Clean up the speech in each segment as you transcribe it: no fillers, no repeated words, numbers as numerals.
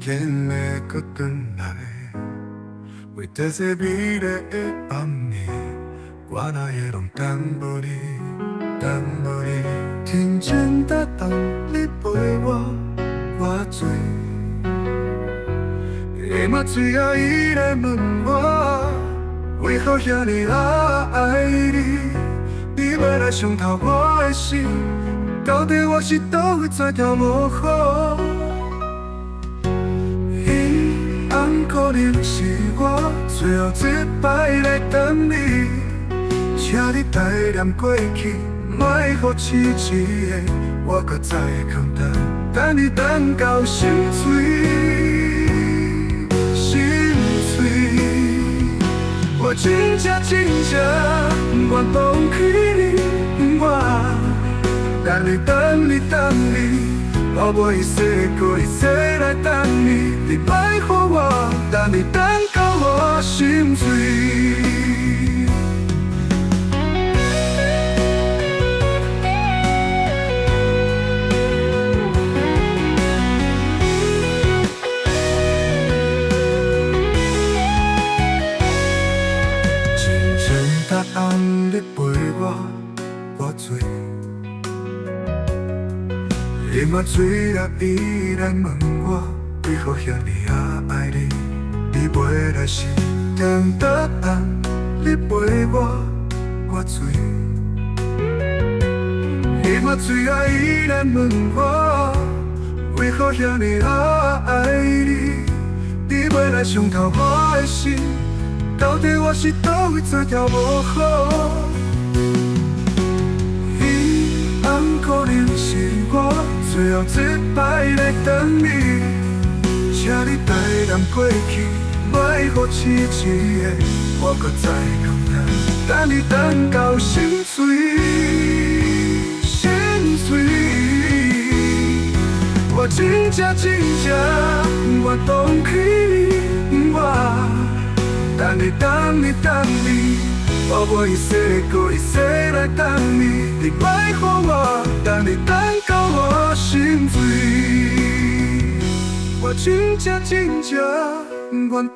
天的搁转来，为着这美丽的밤夜，我哪会拢等无你，等无你。天真在等你陪我醉，夜晚水啊依然问我，为何遐尼爱你？你要来伤透我的心，到底我是倒位在条无好？可能是我最后一摆来等你，请你代念过去，莫予痴痴的我搁再空等你等到心碎，心碎。我真正愿放弃你，我等你。我袂一世过一世来等你，你莫予我等你等到我心碎。真正答案你陪我醉。夜晚水啊依然问我，为何遐尼爱你？你袂来时，等答案，你陪我醉。夜晚水啊依然问我，为何遐尼爱你？你袂来伤透我的心，到底我是倒位做条无好？可能是我最后一摆来等你，请你代念过去，莫予痴痴的我搁再空等你等到心碎，心碎。我真正愿放弃你，我等你。我袂一世过一世来等你，你莫予我等你等到我心碎。我真正愿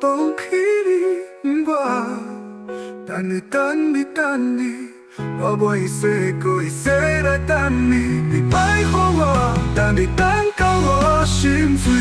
放弃你，我等你。我袂一世过一世来等你，你莫予我等你等到我心碎。